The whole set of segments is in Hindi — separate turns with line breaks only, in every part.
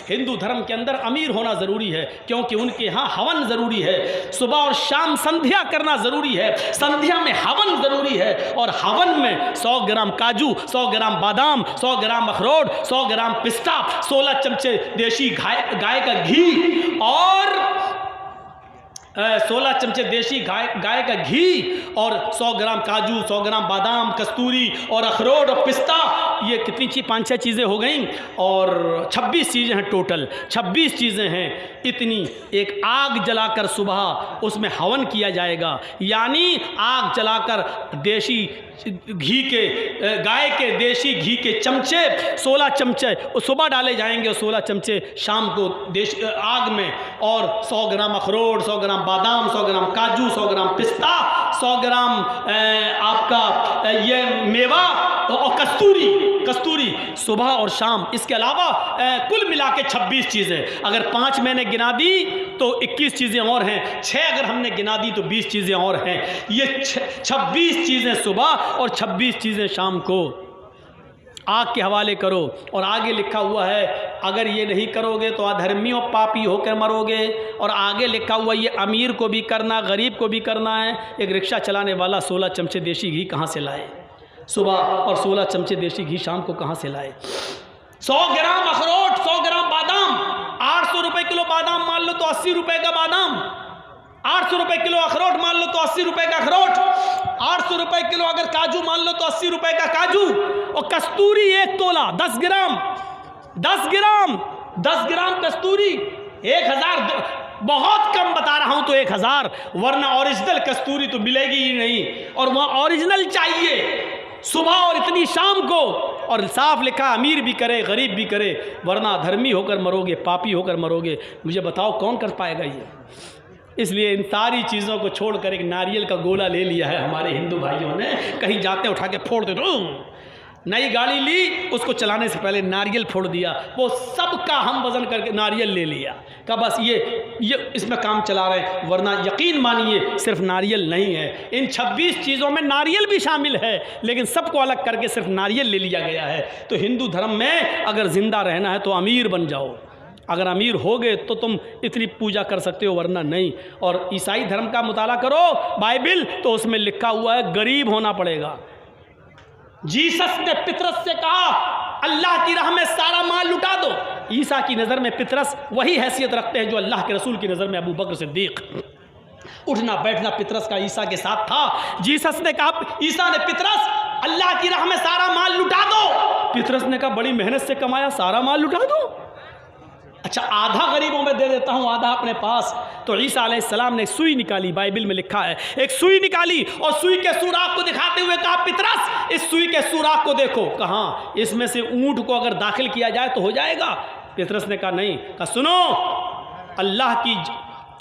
हिंदू धर्म के अंदर अमीर होना ज़रूरी है, क्योंकि उनके यहाँ हवन ज़रूरी है। सुबह और शाम संध्या करना ज़रूरी है, संध्या में हवन ज़रूरी है। और हवन में 100 ग्राम काजू, 100 ग्राम बादाम, 100 ग्राम अखरोट, 100 ग्राम पिस्ता, 16 चमचे देशी गाय का घी और 16 चमचे देशी गाय का घी और 100 ग्राम काजू, 100 ग्राम बादाम, कस्तूरी और अखरोट और पिस्ता, ये कितनी चीज़ 5-6 चीज़ें हो गई और 26 चीज़ें हैं टोटल, 26 चीज़ें हैं। इतनी एक आग जलाकर सुबह उसमें हवन किया जाएगा, यानी आग जलाकर देशी घी के, गाय के देशी घी के चमचे 16 चमचे सुबह डाले जाएंगे और 16 चमचे शाम को देशी आग में, और 100 ग्राम अखरोट, 100 ग्राम बादाम, 100 ग्राम काजू, 100 ग्राम पिस्ता, 100 ग्राम आपका ये मेवा और कस्तूरी सुबह और शाम। इसके अलावा कुल मिला के 26 चीज़ें, अगर 5 मैंने गिना दी तो 21 चीज़ें और हैं, 6 अगर हमने गिना दी तो 20 चीज़ें और हैं। ये 26 चीज़ें सुबह और 26 चीज़ें शाम को आग के हवाले करो। और आगे लिखा हुआ है अगर ये नहीं करोगे तो अधर्मी और पापी होकर मरोगे। और आगे लिखा हुआ ये अमीर को भी करना, गरीब को भी करना है। एक रिक्शा चलाने वाला 16 चमचे देशी घी कहाँ से लाए सुबह और 16 चमचे देशी घी शाम को कहाँ से लाए? 100 ग्राम अखरोट, 100 ग्राम बादाम, 800 रुपये किलो बादाम मान लो तो 80 रुपये का बादाम, 800 रुपये किलो अखरोट मान लो तो 80 रुपये का अखरोट, 800 रुपये किलो अगर काजू मान लो तो 80 रुपये का काजू। और कस्तूरी 1 तोला 10 ग्राम, 10 ग्राम कस्तूरी 1000, बहुत कम बता रहा हूं तो 1000, वरना ओरिजिनल कस्तूरी तो मिलेगी ही नहीं। और वह ओरिजिनल चाहिए सुबह और इतनी शाम को। और साफ लिखा अमीर भी करे गरीब भी करे, वरना धर्मी होकर मरोगे, पापी होकर मरोगे। मुझे बताओ कौन कर पाएगा ये? इसलिए इन सारी चीज़ों को छोड़कर एक नारियल का गोला ले लिया है हमारे हिंदू भाइयों ने। कहीं जाते उठा के फोड़ दे, नई गाड़ी ली, उसको चलाने से पहले नारियल फोड़ दिया, वो सबका हम वजन करके नारियल ले लिया का बस ये इसमें काम चला रहे हैं। वरना यकीन मानिए सिर्फ नारियल नहीं है, इन 26 चीज़ों में नारियल भी शामिल है, लेकिन सबको अलग करके सिर्फ नारियल ले लिया गया है। तो हिंदू धर्म में अगर ज़िंदा रहना है तो अमीर बन जाओ। अगर अमीर होगे तो तुम इतनी पूजा कर सकते हो, वरना नहीं। और ईसाई धर्म का मुताला करो बाइबिल, तो उसमें लिखा हुआ है गरीब होना पड़ेगा। जीसस ने पितरस से कहा अल्लाह की राह में सारा माल लुटा दो। ईसा की नज़र में पितरस वही हैसियत रखते हैं जो अल्लाह के रसूल की नज़र में अबू बकर सिद्दीक। उठना बैठना पितरस का ईसा के साथ था। जीसस ने कहा, ईसा ने पितरस अल्लाह की राह में सारा माल लुटा दो। पितरस ने कहा बड़ी मेहनत से कमाया, सारा माल लुटा दो? अच्छा आधा गरीबों में दे देता हूँ, आधा अपने पास। तो ईसा अलैहिस्सलाम ने सुई निकाली, बाइबिल में लिखा है एक सुई निकाली और सुई के सुराख को दिखाते हुए कहा पितरस इस सुई के सुराख को देखो। कहाँ? इसमें से ऊंट को अगर दाखिल किया जाए तो हो जाएगा? पितरस ने कहा नहीं। कहा सुनो, अल्लाह की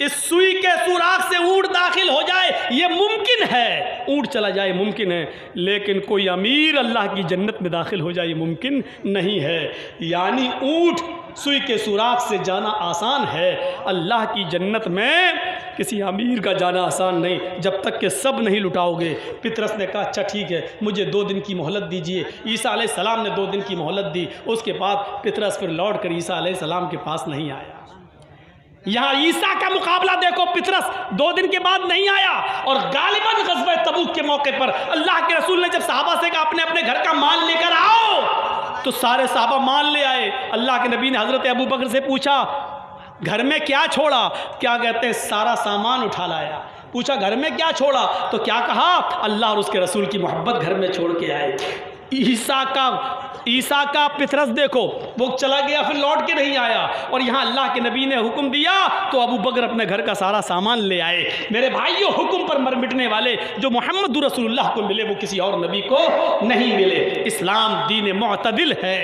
इस सुई के सुराख से ऊंट दाखिल हो जाए ये मुमकिन है, ऊंट चला जाए मुमकिन है, लेकिन कोई अमीर अल्लाह की जन्नत में दाखिल हो जाए मुमकिन नहीं है। यानी ऊंट सुई के सुराख से जाना आसान है, अल्लाह की जन्नत में किसी अमीर का जाना आसान नहीं, जब तक कि सब नहीं लुटाओगे। पितरस ने कहा अच्छा ठीक है, मुझे 2 दिन की मोहलत दीजिए। ईसा अलैहिस्सलाम ने 2 दिन की मोहलत दी। उसके बाद पितरस फिर लौट कर ईसा अलैहिस्सलाम के पास नहीं आया। यहाँ ईसा का मुकाबला देखो, पितरस 2 दिन के बाद नहीं आया। और गालिबन ग़ज़वा तबूक के मौके पर अल्लाह के रसूल ने जब सहाबा से कहा अपने अपने घर का माल लेकर आओ, तो सारे सहाबा माल ले आए। अल्लाह के नबी ने हज़रत अबू बकर से पूछा घर में क्या छोड़ा? क्या कहते हैं सारा सामान उठा लाया। पूछा घर में क्या छोड़ा? तो क्या कहा? अल्लाह और उसके रसूल की मोहब्बत घर में छोड़ के आए। ईसा का पितरस देखो, वो चला गया फिर लौट के नहीं आया। और यहाँ अल्लाह के नबी ने हुक्म दिया तो अबू बकर अपने घर का सारा सामान ले आए। मेरे भाइयों, हुक्म पर मर मिटने वाले जो मोहम्मद रसूलुल्लाह को मिले वो किसी और नबी को नहीं मिले। इस्लाम दीन मुअतदिल है।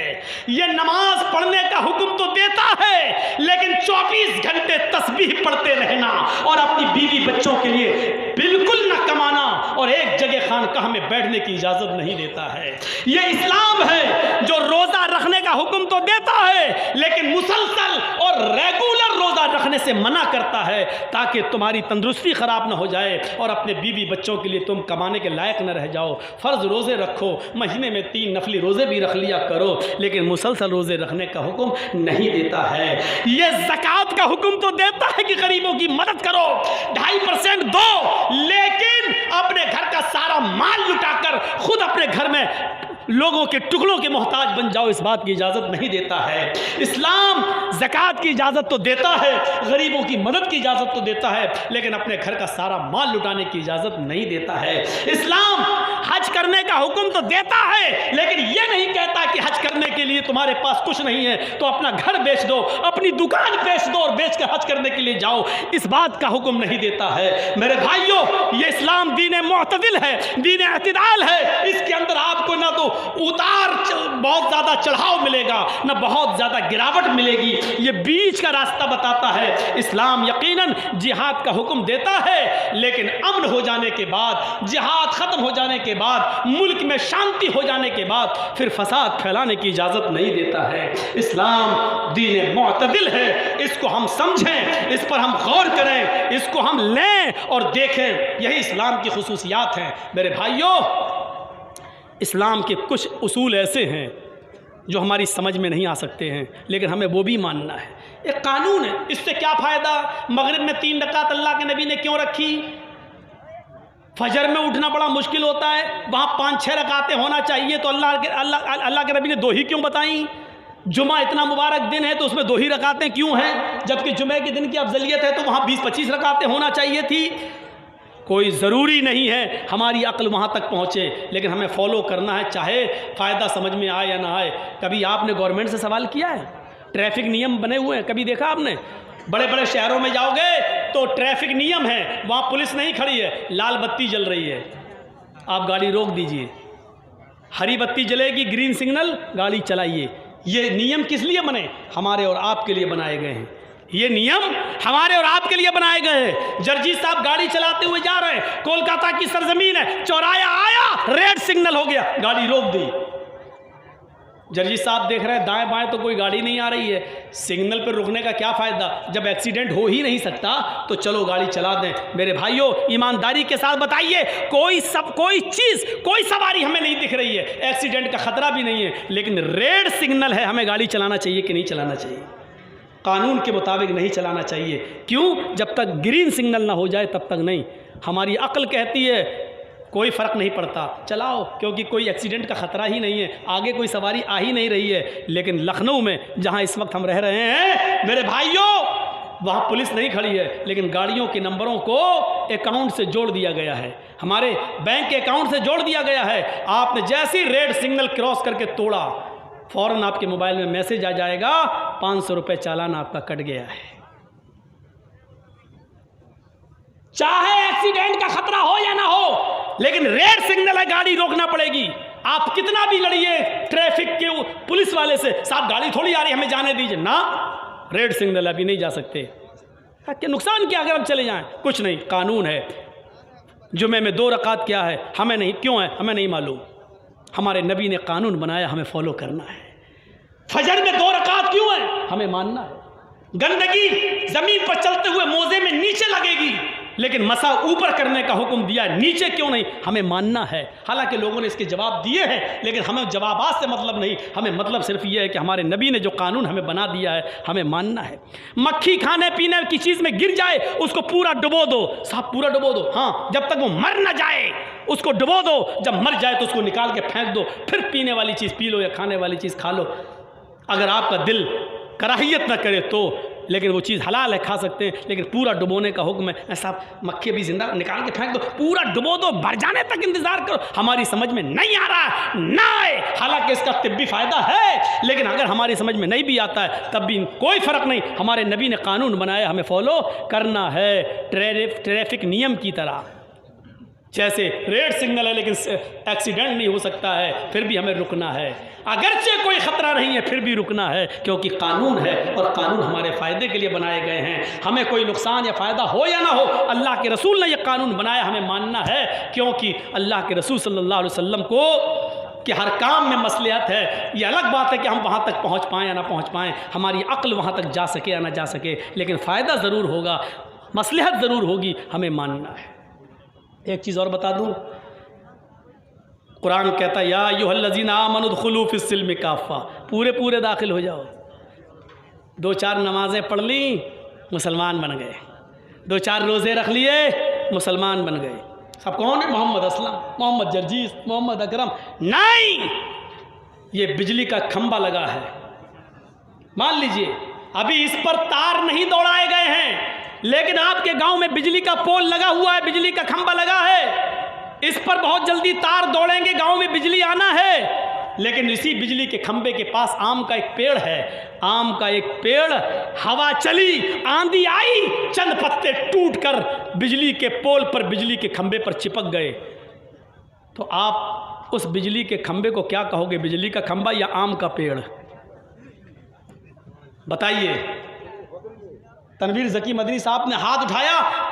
ये नमाज पढ़ने का हुक्म तो देता है, लेकिन 24 घंटे तस्बीह पढ़ते रहना और अपनी बीवी बच्चों के लिए बिल्कुल न कमाना और एक जगह खानकाह में बैठने की इजाज़त नहीं देता है। ये इस्लाम है जो रोज़ा रखने का हुक्म तो देता है, लेकिन मुसलसल और रेगुलर रोज़ा रखने से मना करता है ताकि तुम्हारी तंदुरुस्ती ख़राब ना हो जाए और अपने बीवी बच्चों के लिए तुम कमाने के लायक न रह जाओ। फ़र्ज़ रोज़े रखो, महीने में 3 नफली रोज़े भी रख लिया करो, लेकिन मुसलसल रोज़े रखने का हुक्म नहीं देता है। ये ज़कात का हुक्म तो देता है कि गरीबों की मदद करो, 2.5% दो, लेकिन अपने घर का सारा माल लुटाकर खुद अपने घर में लोगों के टुकड़ों के मोहताज बन जाओ, इस बात की इजाज़त नहीं देता है। इस्लाम ज़कात की इजाज़त तो देता है, गरीबों की मदद की इजाज़त तो देता है, लेकिन अपने घर का सारा माल लुटाने की इजाज़त नहीं देता है। इस्लाम हज करने का हुक्म तो देता है, लेकिन ये नहीं कहता कि हज करने के लिए तुम्हारे पास कुछ नहीं है तो अपना घर बेच दो, अपनी दुकान बेच दो और बेच कर हज करने के लिए जाओ, इस बात का हुक्म नहीं देता है। मेरे भाइयों, ये इस्लाम दीन मुअतदिल है, दीन एतदाल है। इसके अंदर आपको ना तो उतार बहुत ज़्यादा चढ़ाव मिलेगा, ना बहुत ज़्यादा गिरावट मिलेगी, ये बीच का रास्ता बताता है। इस्लाम यकीनन जिहाद का हुक्म देता है, लेकिन अमन हो जाने के बाद, जिहाद ख़त्म हो जाने के बाद, मुल्क में शांति हो जाने के बाद फिर फसाद फैलाने की इजाज़त नहीं देता है। इस्लाम दीन मुअतदिल है, इसको हम समझें, इस पर हम गौर करें, इसको हम लें और देखें, यही इस्लाम की खुसूसियात हैं। मेरे भाइयों, इस्लाम के कुछ उसूल ऐसे हैं जो हमारी समझ में नहीं आ सकते हैं, लेकिन हमें वो भी मानना है। एक कानून है, इससे क्या फ़ायदा? मगरिब में 3 रकात अल्लाह के नबी ने क्यों रखी? फजर में उठना बड़ा मुश्किल होता है, वहाँ 5-6 रकातें होना चाहिए, तो अल्लाह के नबी ने 2 ही क्यों बताई? जुमा इतना मुबारक दिन है तो उसमें 2 ही रकातें क्यों हैं? जबकि जुमे के दिन की अफजलियत है तो वहाँ 20-25 रकातें होना चाहिए थी। कोई ज़रूरी नहीं है हमारी अक्ल वहाँ तक पहुँचे, लेकिन हमें फॉलो करना है, चाहे फ़ायदा समझ में आए या ना आए। कभी आपने गवर्नमेंट से सवाल किया है? ट्रैफिक नियम बने हुए हैं, कभी देखा आपने? बड़े बड़े शहरों में जाओगे तो ट्रैफिक नियम है, वहाँ पुलिस नहीं खड़ी है, लाल बत्ती जल रही है, आप गाड़ी रोक दीजिए, हरी बत्ती जलेगी, ग्रीन सिग्नल, गाड़ी चलाइए। ये नियम किस लिए बने? हमारे और आपके लिए बनाए गए हैं। ये नियम हमारे और आपके लिए बनाए गए हैं। जर्जी साहब गाड़ी चलाते हुए जा रहे हैं, कोलकाता की सरजमीन है, चौराया आया, रेड सिग्नल हो गया, गाड़ी रोक दी। जर्जी साहब देख रहे हैं दाएं बाएं तो कोई गाड़ी नहीं आ रही है, सिग्नल पर रुकने का क्या फ़ायदा? जब एक्सीडेंट हो ही नहीं सकता तो चलो गाड़ी चला दें। मेरे भाइयों, ईमानदारी के साथ बताइए, कोई चीज़, कोई सवारी हमें नहीं दिख रही है, एक्सीडेंट का ख़तरा भी नहीं है, लेकिन रेड सिग्नल है, हमें गाड़ी चलाना चाहिए कि नहीं चलाना चाहिए? कानून के मुताबिक नहीं चलाना चाहिए। क्यों? जब तक ग्रीन सिग्नल ना हो जाए तब तक नहीं। हमारी अक्ल कहती है कोई फ़र्क नहीं पड़ता, चलाओ, क्योंकि कोई एक्सीडेंट का ख़तरा ही नहीं है, आगे कोई सवारी आ ही नहीं रही है। लेकिन लखनऊ में जहां इस वक्त हम रह रहे हैं मेरे भाइयों, वहाँ पुलिस नहीं खड़ी है, लेकिन गाड़ियों के नंबरों को अकाउंट से जोड़ दिया गया है, हमारे बैंक के अकाउंट से जोड़ दिया गया है। आपने जैसे रेड सिग्नल क्रॉस करके तोड़ा, फ़ौरन आपके मोबाइल में मैसेज आ जाएगा, 500 रुपये चालान आपका कट गया है। चाहे एक्सीडेंट का खतरा हो या ना हो, लेकिन रेड सिग्नल है, गाड़ी रोकना पड़ेगी। आप कितना भी लड़िए ट्रैफिक के पुलिस वाले से, साहब गाड़ी थोड़ी आ रही, हमें जाने दीजिए, ना, रेड सिग्नल अभी नहीं जा सकते। क्या नुकसान क्या अगर हम चले जाएं? कुछ नहीं, कानून है। जुमे में 2 रकात क्या है? हमें नहीं, क्यों है हमें नहीं मालूम, हमारे नबी ने कानून बनाया, हमें फॉलो करना है। फजर में 2 रकात क्यों है? हमें मानना है। गंदगी ज़मीन पर चलते हुए मोजे में नीचे लगेगी, लेकिन मसा ऊपर करने का हुक्म दिया है, नीचे क्यों नहीं? हमें मानना है। हालांकि लोगों ने इसके जवाब दिए हैं, लेकिन हमें जवाबात से मतलब नहीं, हमें मतलब सिर्फ ये है कि हमारे नबी ने जो कानून हमें बना दिया है, हमें मानना है। मक्खी खाने पीने की चीज़ में गिर जाए, उसको पूरा डुबो दो, साहब पूरा डुबो दो, हाँ, जब तक वो मर ना जाए उसको डुबो दो, जब मर जाए तो उसको निकाल के फेंक दो, फिर पीने वाली चीज़ पी लो या खाने वाली चीज़ खा लो। अगर आपका दिल कराहियत ना करे तो, लेकिन वो चीज़ हलाल है, खा सकते हैं, लेकिन पूरा डुबोने का हुक्म है। ऐसा मक्खी भी जिंदा निकाल के फेंक दो, पूरा डुबो दो, भर जाने तक इंतज़ार करो। हमारी समझ में नहीं आ रहा ना आए, हालांकि इसका तिब्बी फ़ायदा है, लेकिन अगर हमारी समझ में नहीं भी आता है तब भी कोई फ़र्क नहीं, हमारे नबी ने कानून बनाया, हमें फॉलो करना है, ट्रैफिक नियम की तरह। जैसे रेड सिग्नल है लेकिन एक्सीडेंट नहीं हो सकता है, फिर भी हमें रुकना है, अगरचे कोई ख़तरा नहीं है फिर भी रुकना है, क्योंकि कानून है और कानून हमारे फ़ायदे के लिए बनाए गए हैं। हमें कोई नुकसान या फ़ायदा हो या ना हो, अल्लाह के रसूल ने यह कानून बनाया, हमें मानना है, क्योंकि अल्लाह के रसूल सल्लल्लाहु अलैहि वसल्लम को कि हर काम में मसलियत है। ये अलग बात है कि हम वहाँ तक पहुँच पाएँ या ना पहुँच पाएँ, हमारी अक्ल वहाँ तक जा सके या ना जा सके, लेकिन फ़ायदा ज़रूर होगा, मसलिहत ज़रूर होगी, हमें मानना है। एक चीज़ और बता दूँ, कुरान कहता है या अय्युहल्लज़ीना आमनु उदखुलू फिस्सिल्मि काफ़ा, पूरे दाखिल हो जाओ। 2-4 नमाज़ें पढ़ ली, मुसलमान बन गए। 2-4 रोज़े रख लिए, मुसलमान बन गए। सब कौन है? मोहम्मद असलम, मोहम्मद जर्जीस, मोहम्मद अकरम। नहीं, ये बिजली का खंबा लगा है, मान लीजिए अभी इस पर तार नहीं दौड़ाए गए हैं, लेकिन आपके गांव में बिजली का पोल लगा हुआ है, बिजली का खंबा लगा है, इस पर बहुत जल्दी तार दौड़ेंगे, गांव में बिजली आना है। लेकिन इसी बिजली के खंबे के पास आम का एक पेड़ है, आम का एक पेड़, हवा चली, आंधी आई, चंद पत्ते टूटकर बिजली के पोल पर, बिजली के खंबे पर चिपक गए। तो आप उस बिजली के खंबे को क्या कहोगे, बिजली का खंबा या आम का पेड़? बताइए। तनवीर ज़की मदनी साहब ने हाथ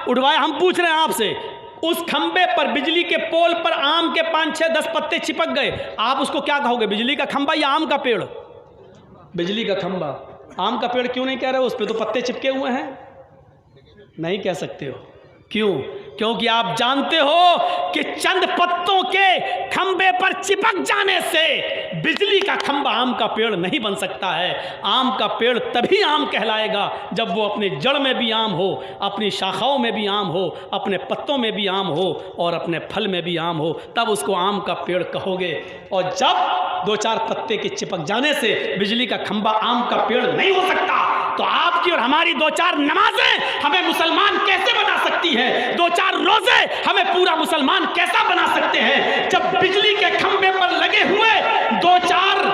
उठवाया, हम पूछ रहे हैं आपसे, उस खंबे पर, बिजली के पोल पर आम के 5-6-10 पत्ते चिपक गए, आप उसको क्या कहोगे, बिजली का खंबा या आम का पेड़? बिजली का खंबा। आम का पेड़ क्यों नहीं कह रहे हो? उस पर तो पत्ते चिपके हुए हैं, नहीं कह सकते हो। क्यों? क्योंकि आप जानते हो कि चंद पत्तों के खंबे पर चिपक जाने से बिजली का खंबा आम का पेड़ नहीं बन सकता है। आम का पेड़ तभी आम कहलाएगा जब वो अपनी जड़ में भी आम हो, अपनी शाखाओं में भी आम हो, अपने पत्तों में भी आम हो और अपने फल में भी आम हो, तब उसको आम का पेड़ कहोगे। और जब 2-4 पत्ते के चिपक जाने से बिजली का खंबा आम का पेड़ नहीं हो सकता, तो आपकी और हमारी 2-4 नमाजें हमें मुसलमान कैसे बना सकती हैं? 2-4 रोजे हमें पूरा मुसलमान कैसा बना सकते हैं? जब बिजली के खंबे पर लगे हुए 2-4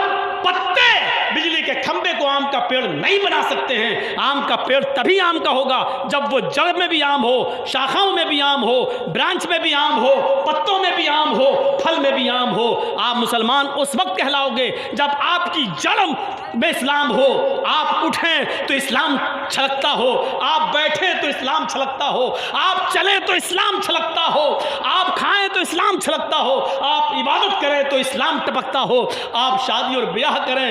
पत्ते बिजली के खंबे को आम का पेड़ नहीं बना सकते हैं। आम का पेड़ तभी आम का होगा जब वो जड़ में भी आम हो, शाखाओं में भी आम हो, ब्रांच में भी आम हो, पत्तों में भी आम हो, फल में भी आम हो। आप मुसलमान उस वक्त कहलाओगे जब आपकी जड़ में इस्लाम हो, आप उठें तो इस्लाम छलकता हो, आप बैठें तो इस्लाम छलकता हो, आप चलें तो इस्लाम छलकता हो, आप खाएं तो इस्लाम छलकता हो, आप इबादत करें तो इस्लाम टपकता हो, आप शादी और ब्याह करें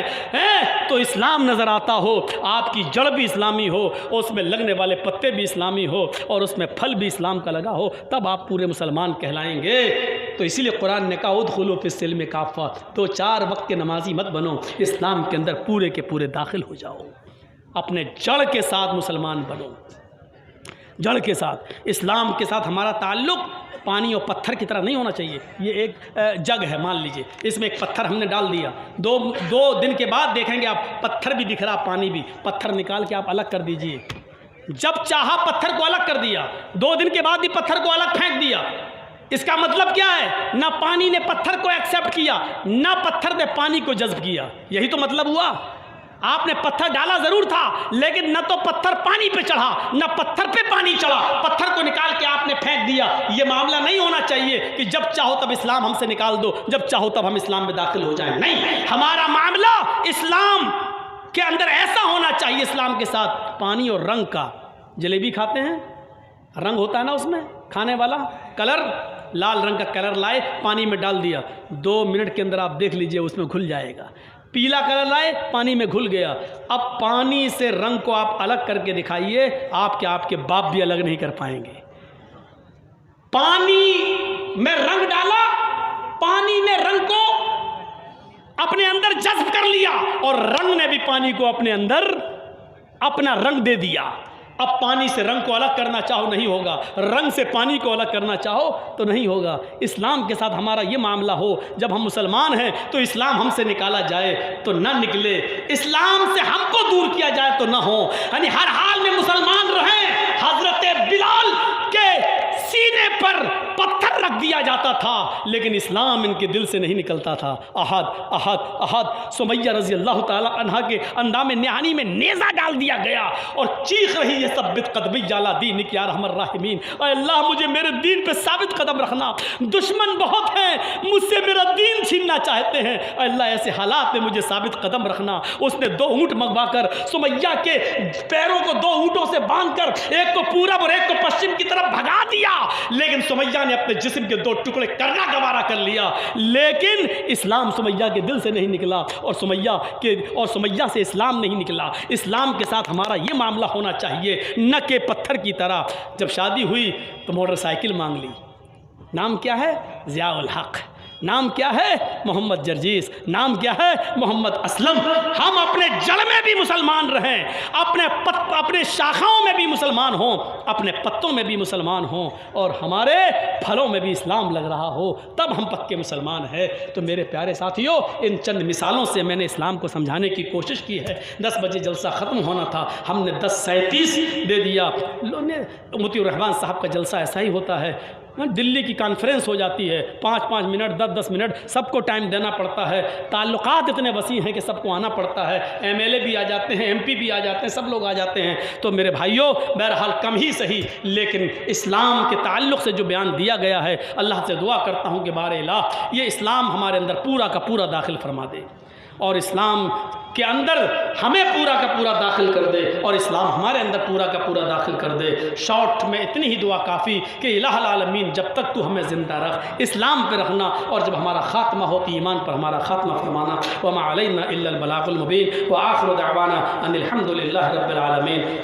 तो इस्लाम नज़र आता हो, आपकी जड़ भी इस्लामी हो, उसमें लगने वाले पत्ते भी इस्लामी हो और उसमें फल भी इस्लाम का लगा हो, तब आप पूरे मुसलमान कहलाएंगे। तो इसीलिए कुरान ने कहा उदखुलू फिस्सिल्मि काफ़ा, 2-4 वक्त के नमाजी मत बनो, इस्लाम के अंदर पूरे के पूरे दाखिल हो जाओ, अपने जड़ के साथ मुसलमान बनो, जड़ के साथ। इस्लाम के साथ हमारा ताल्लुक़ पानी और पत्थर की तरह नहीं होना चाहिए। ये एक जग है, मान लीजिए, इसमें एक पत्थर हमने डाल दिया, दो दिन के बाद देखेंगे आप पत्थर भी दिख रहा, पानी भी, पत्थर निकाल के आप अलग कर दीजिए। जब चाहा पत्थर को अलग कर दिया, 2 दिन के बाद भी पत्थर को अलग फेंक दिया। इसका मतलब क्या है? ना पानी ने पत्थर को एक्सेप्ट किया, ना पत्थर ने पानी को जज्ब किया। यही तो मतलब हुआ। आपने पत्थर डाला जरूर था, लेकिन न तो पत्थर पानी पे चढ़ा, न पत्थर पे पानी चढ़ा, पत्थर को निकाल के आपने फेंक दिया। ये मामला नहीं होना चाहिए कि जब चाहो तब इस्लाम हमसे निकाल दो, जब चाहो तब हम इस्लाम में दाखिल हो जाएं। नहीं, हमारा मामला इस्लाम के अंदर ऐसा होना चाहिए, इस्लाम के साथ पानी और रंग का। जलेबी खाते हैं, रंग होता है ना उसमें खाने वाला, कलर, लाल रंग का कलर लाए, पानी में डाल दिया, 2 मिनट के अंदर आप देख लीजिए उसमें घुल जाएगा। पीला कलर लाए, पानी में घुल गया। अब पानी से रंग को आप अलग करके दिखाइए, आपके बाप भी अलग नहीं कर पाएंगे। पानी में रंग डाला, पानी ने रंग को अपने अंदर जज्ब कर लिया और रंग ने भी पानी को अपने अंदर अपना रंग दे दिया। अब पानी से रंग को अलग करना चाहो नहीं होगा, रंग से पानी को अलग करना चाहो तो नहीं होगा। इस्लाम के साथ हमारा ये मामला हो, जब हम मुसलमान हैं तो इस्लाम हमसे निकाला जाए तो ना निकले, इस्लाम से हमको दूर किया जाए तो ना हो, यानी हर हाल में मुसलमान रहें। हजरत बिलाल के सीने पर पत्थर रख दिया जाता था, लेकिन इस्लाम इनके दिल से नहीं निकलता था। अहद अहद अहद। सुमैया रज़ी अल्लाह ताला अन्हा के अंदामे निहानी में नेज़ा डाल दिया गया और चीख रही है सब्बित कदमी जाला दीनिक या रहमर राहिमीन। अल्लाह मुझे मेरे दीन पे साबित कदम रखना, दुश्मन बहुत हैं, मुझसे मेरा दीन छीनना चाहते हैं, अल्लाह ऐसे हालात में मुझे साबित कदम रखना। उसने 2 ऊँट मंगवा कर सुमैया के पैरों को 2 ऊँटों से बांध कर एक को पूरब और एक को पश्चिम की तरफ भगा दिया, लेकिन सुमैया सुमैया ने अपने जिस्म के 2 टुकड़े करना गवारा कर लिया, लेकिन इस्लाम सुमैया के दिल से नहीं निकला और सुमैया से इस्लाम नहीं निकला। इस्लाम के साथ हमारा ये मामला होना चाहिए, न के पत्थर की तरह। जब शादी हुई तो मोटरसाइकिल मांग ली। नाम क्या है? ज़ियाउल हक। नाम क्या है? मोहम्मद जर्जीस। नाम क्या है? मोहम्मद असलम। हम अपने जड़ में भी मुसलमान रहें, अपने शाखाओं में भी मुसलमान हों, अपने पत्तों में भी मुसलमान हों, और हमारे फलों में भी इस्लाम लग रहा हो, तब हम पक्के मुसलमान हैं। तो मेरे प्यारे साथियों, इन चंद मिसालों से मैंने इस्लाम को समझाने की कोशिश की है। 10 बजे जलसा ख़त्म होना था, हमने 10:37 दे दिया। मुतीउर रहमान साहब का जलसा ऐसा ही होता है, दिल्ली की कॉन्फ्रेंस हो जाती है, 5-5 मिनट 10-10 मिनट सबको टाइम देना पड़ता है। ताल्लुकात इतने वसी हैं कि सबको आना पड़ता है। MLA भी आ जाते हैं, MP भी आ जाते हैं, सब लोग आ जाते हैं। तो मेरे भाइयों, बहरहाल कम ही सही, लेकिन इस्लाम के ताल्लुक़ से जो बयान दिया गया है, अल्लाह से दुआ करता हूँ कि बारे इलाह ये इस्लाम हमारे अंदर पूरा का पूरा दाखिल फरमा दे, और इस्लाम के अंदर हमें पूरा का पूरा दाखिल कर दे, और इस्लाम हमारे अंदर पूरा का पूरा दाखिल कर दे। शॉर्ट में इतनी ही दुआ काफ़ी कि इलाहुल आलमीन, जब तक तू हमें ज़िंदा रख, इस्लाम पे रखना, और जब हमारा ख़ात्मा हो तो ईमान पर हमारा ख़ात्मा फरमाना। वमा अलैना इल्लल बलागुल मुबीन व आखिरु दअवाना अनिल हम्दुलिल्लाहि रब्बिल आलमीन।